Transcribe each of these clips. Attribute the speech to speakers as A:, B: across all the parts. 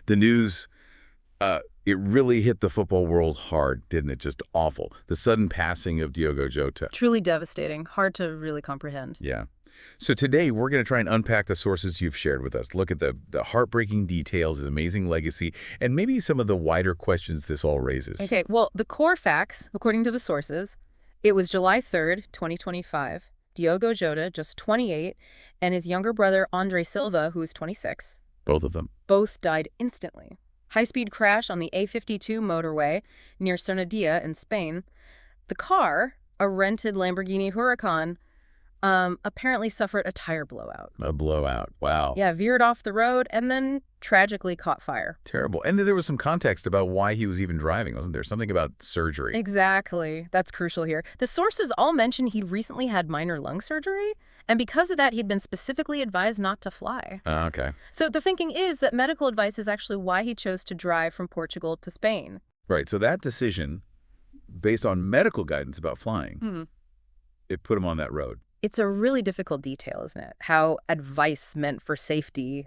A: The news, it really hit the football world hard, didn't it? Just awful. The sudden passing of Diogo Jota.
B: Truly devastating. Hard to really comprehend.
A: Yeah. So today we're going to try and unpack the sources you've shared with us, look at the heartbreaking details, his amazing legacy, and maybe some of the wider questions this all raises.
B: Okay, well, the core facts, according to the sources, it was July 3rd, 2025. Diogo Jota, just 28, and his younger brother, Andre Silva, who was 26,
A: Both of them.
B: both died instantly. High-speed crash on the A52 motorway near Cernadia in Spain. The car, a rented Lamborghini Huracan, apparently suffered a tire blowout.
A: A blowout. Wow.
B: Yeah, veered off the road and then tragically caught fire.
A: Terrible. And then there was some context about why he was even driving, wasn't there? Something about surgery.
B: Exactly. That's crucial here. The sources all mention he'd recently had minor lung surgery, and because of that, he'd been specifically advised not to fly.
A: Okay.
B: So the thinking is that medical advice is actually why he chose to drive from Portugal to Spain.
A: Right. So that decision, based on medical guidance about flying, it put him on that road.
B: It's a really difficult detail, isn't it? How advice meant for safety,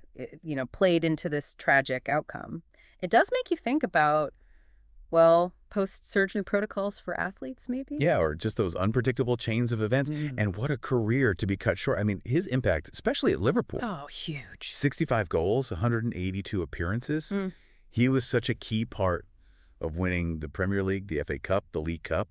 B: played into this tragic outcome. It does make you think about, well, post-surgery protocols for athletes, maybe?
A: Yeah, or just those unpredictable chains of events. And what a career to be cut short. I mean, his impact, especially at Liverpool.
B: Oh, huge.
A: 65 goals, 182 appearances. He was such a key part of winning the Premier League, the FA Cup, the League Cup.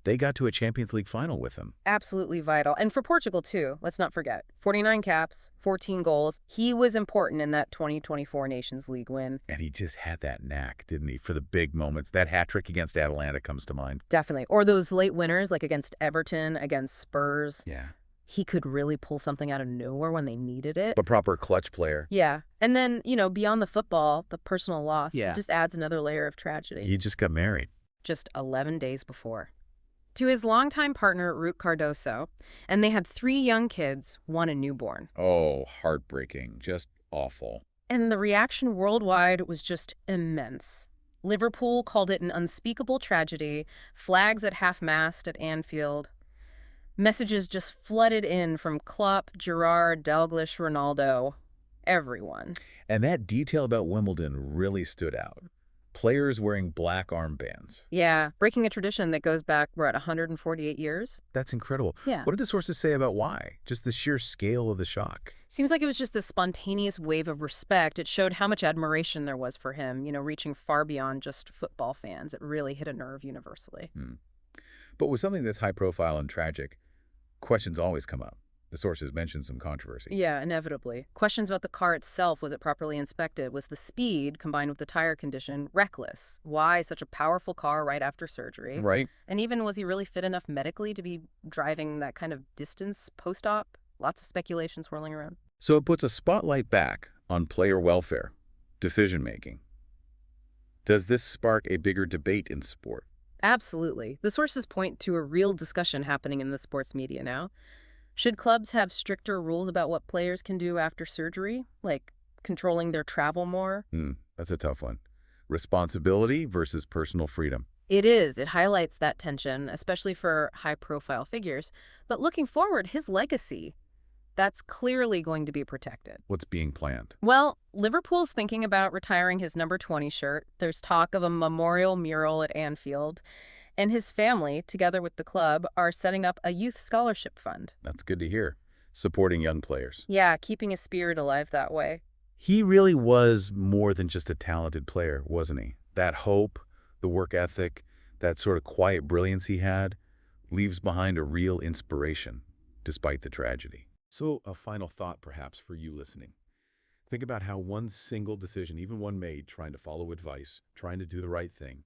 A: They got to a Champions League final with him.
B: Absolutely vital. And for Portugal, too, let's not forget. 49 caps, 14 goals. He was important in that 2024 Nations League win.
A: And he just had that knack, didn't he, for the big moments. That hat trick against Atalanta comes to mind.
B: Definitely. Or those late winners, like against Everton, against Spurs.
A: Yeah.
B: He could really pull something out of nowhere when they needed it.
A: A proper clutch player.
B: Yeah. And then, beyond the football, the personal loss,
A: Yeah.
B: it just adds another layer of tragedy.
A: He just got married.
B: Just 11 days before. To his longtime partner, Ruth Cardoso, and they had 3 young kids, 1 a newborn.
A: Oh, heartbreaking. Just awful.
B: And the reaction worldwide was just immense. Liverpool called it an unspeakable tragedy, flags at half-mast at Anfield. Messages just flooded in from Klopp, Gerrard, Dalglish, Ronaldo, everyone.
A: And that detail about Wimbledon really stood out. Players wearing black armbands.
B: Yeah, breaking a tradition that goes back, 148 years?
A: That's incredible.
B: Yeah.
A: What did the sources say about why? Just the sheer scale of the shock.
B: Seems like it was just this spontaneous wave of respect. It showed how much admiration there was for him, reaching far beyond just football fans. It really hit a nerve universally.
A: But with something that's high profile and tragic, questions always come up. The sources mentioned some controversy.
B: Yeah, inevitably. Questions about the car itself. Was it properly inspected? Was the speed, combined with the tire condition, reckless? Why such a powerful car right after surgery?
A: Right.
B: And even, was he really fit enough medically to be driving that kind of distance post-op? Lots of speculation swirling around.
A: So it puts a spotlight back on player welfare, decision-making. Does this spark a bigger debate in sport?
B: Absolutely. The sources point to a real discussion happening in the sports media now. Should clubs have stricter rules about what players can do after surgery, like controlling their travel more?
A: That's a tough one. Responsibility versus personal freedom.
B: It is. It highlights that tension, especially for high-profile figures. But looking forward, his legacy, that's clearly going to be protected.
A: What's being planned?
B: Well, Liverpool's thinking about retiring his number 20 shirt. There's talk of a memorial mural at Anfield. And his family, together with the club, are setting up a youth scholarship fund.
A: That's good to hear. Supporting young players.
B: Yeah, keeping his spirit alive that way.
A: He really was more than just a talented player, wasn't he? That hope, the work ethic, that sort of quiet brilliance he had, leaves behind a real inspiration, despite the tragedy. So, a final thought perhaps for you listening. Think about how one single decision, even one made, trying to follow advice, trying to do the right thing,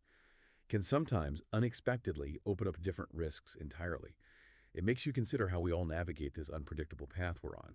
A: can sometimes unexpectedly open up different risks entirely. It makes you consider how we all navigate this unpredictable path we're on.